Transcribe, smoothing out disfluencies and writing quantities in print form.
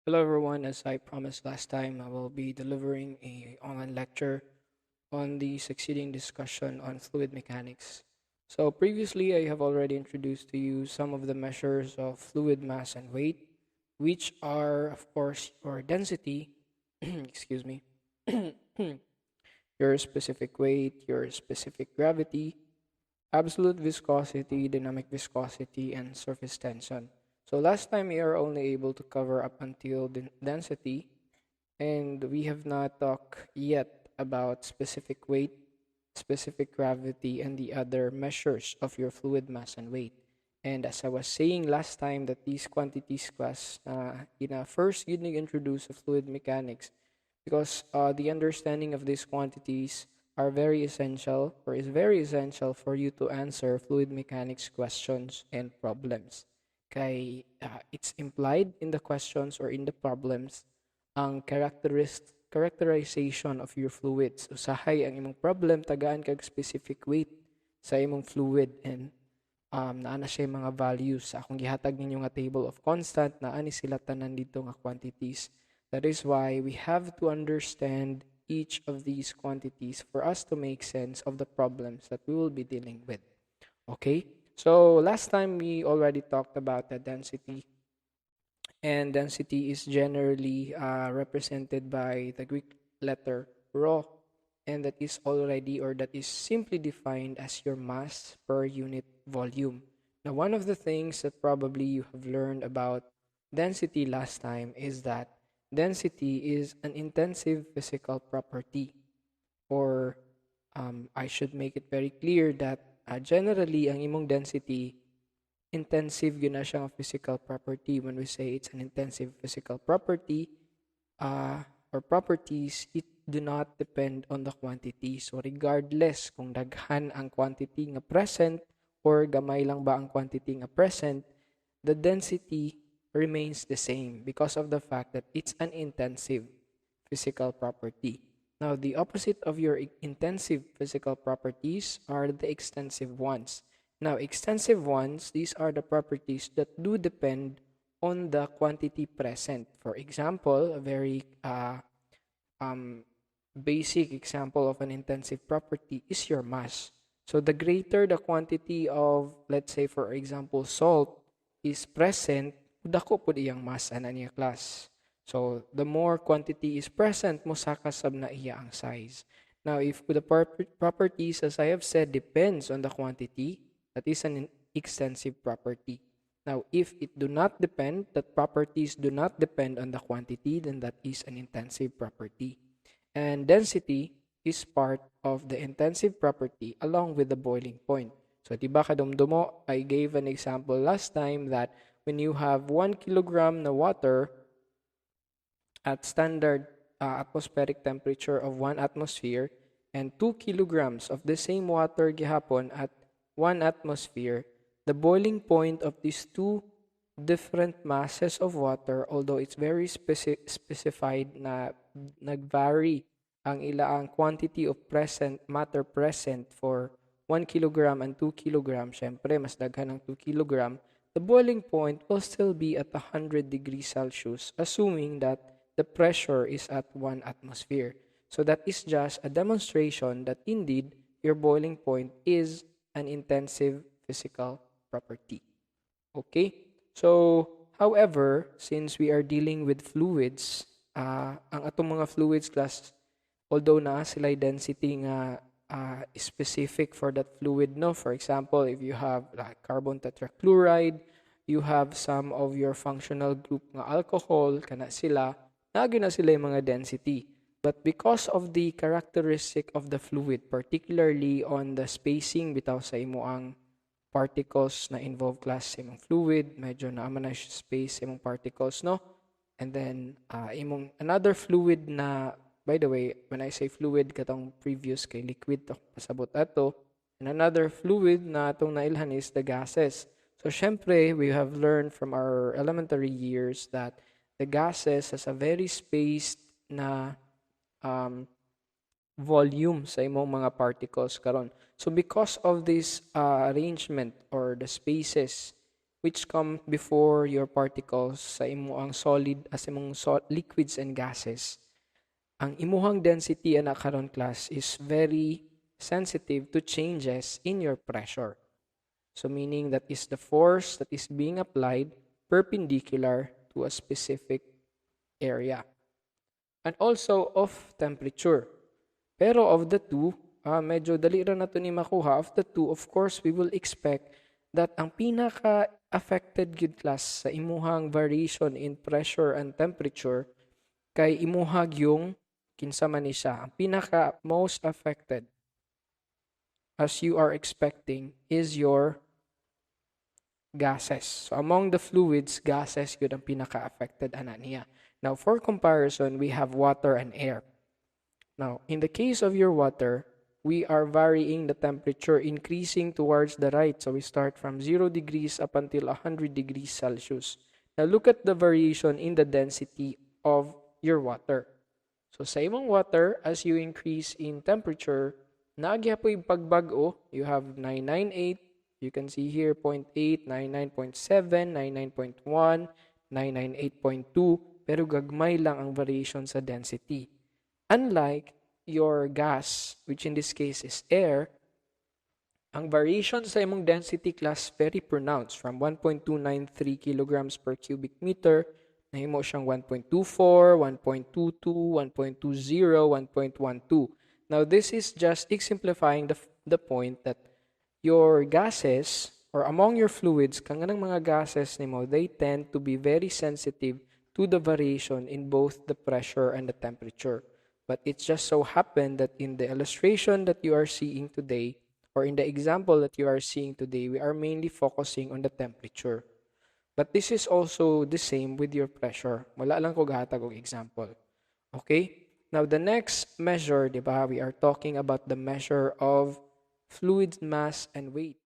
Hello everyone, as I promised last time, I will be delivering a online lecture on the succeeding discussion on fluid mechanics. So previously I have already introduced to you some of the measures of fluid mass and weight, which are of course your density, excuse me, your specific weight, your specific gravity, absolute viscosity, dynamic viscosity, and surface tension. So last time we are only able to cover up until density, and we have not talked yet about specific weight, specific gravity, and the other measures of your fluid mass and weight. And as I was saying last time, that these quantities class in a first unique introduce of fluid mechanics, because the understanding of these quantities are very essential or is very essential for you to answer fluid mechanics questions and problems. Kay it's implied in the questions or in the problems ang characterization of your fluids. Usahay ang imong problem tagaan kag specific weight sa imong fluid, and naa na siya mga values sa akong gihatag ninyo nga table of constant, naa ni sila tanan dito nga quantities. That is why we have to understand each of these quantities for us to make sense of the problems that we will be dealing with. Okay? So last time we already talked about the density, and density is generally represented by the Greek letter rho, and that is already or that is simply defined as your mass per unit volume. Now, one of the things that probably you have learned about density last time is that density is an intensive physical property, or I should make it very clear that generally ang imong density intensive yun na siyang physical property. When we say it's an intensive physical property, or properties, it do not depend on the quantity. So regardless kung daghan ang quantity nga present or gamay lang ba ang quantity nga present, the density remains the same because of the fact that it's an intensive physical property. Now, the opposite of your intensive physical properties are the extensive ones. Now, extensive ones, these are the properties that do depend on the quantity present. For example, a very um, basic example of an intensive property is your mass. So the greater the quantity of, let's say for example, salt is present, dako po iyang mass ana niya class. So the more quantity is present, mo sakasab na iya ang size. Now, if the properties, as I have said, depends on the quantity, that is an extensive property. Now, if it do not depend, that properties do not depend on the quantity, then that is an intensive property. And density is part of the intensive property along with the boiling point. So, diba kadumdumo, I gave an example last time that when you have 1 kilogram na water at standard atmospheric temperature of 1 atmosphere and 2 kilograms of the same water gihapon at 1 atmosphere, the boiling point of these two different masses of water, although it's very specified na nagvary ang ilaang quantity of present matter present for 1 kilogram and 2 kilogram, syempre mas daghan ng 2 kilogram, the boiling point will still be at 100 degrees Celsius, assuming that the pressure is at 1 atmosphere. So that is just a demonstration that indeed your boiling point is an intensive physical property. Okay? So, however, since we are dealing with fluids, ang atong mga fluids class, although na sila density nga specific for that fluid, no? For example, if you have like carbon tetrachloride, you have some of your functional group nga alcohol, kana sila, nagyo na sila yung mga density. But because of the characteristic of the fluid, particularly on the spacing bitaw sa imo ang particles na involved class sa imong fluid, medyo naaman na space sa imong particles, no? And then, imong another fluid na, by the way, when I say fluid, katong previous kay liquid, to pasabot ato, and another fluid na atong nailhan is the gases. So, syempre, we have learned from our elementary years that the gases has a very spaced na volume sa imong mga particles karon. So because of this arrangement or the spaces which come before your particles sa imuang solid as imong liquids and gases. Ang imuhang density ana karon class is very sensitive to changes in your pressure. So meaning that is the force that is being applied perpendicular to a specific area. And also of temperature. Pero of the two, medyo dali ra na to ni makuha. Of the two, of course, we will expect that ang pinaka-affected gid class sa imuhang variation in pressure and temperature kay imuhag yung kinsa man ni siya. Ang pinaka most affected as you are expecting is your gases. So among the fluids, gases yun ang pinaka-affected ana niya. Now for comparison, we have water and air. Now, in the case of your water, we are varying the temperature, increasing towards the right. So we start from 0 degrees up until 100 degrees Celsius. Now look at the variation in the density of your water. So sa imong water, as you increase in temperature, nagyapoy pagbag-o. You have 998. You can see here 0.8, 99.7, 99.1, 998.2. Pero gagmay lang ang variation sa density. Unlike your gas, which in this case is air, ang variation sa imong density class very pronounced from 1.293 kilograms per cubic meter, nahimo siyang 1.24, 1.22, 1.20, 1.12. Now, this is just exemplifying the point that your gases, or among your fluids, kanganang mga gases nimo, they tend to be very sensitive to the variation in both the pressure and the temperature. But it just so happened that in the illustration that you are seeing today, or in the example that you are seeing today, we are mainly focusing on the temperature. But this is also the same with your pressure. Wala lang ko gahatag og example. Okay? Now, the next measure, di ba, we are talking about the measure of fluid mass and weight.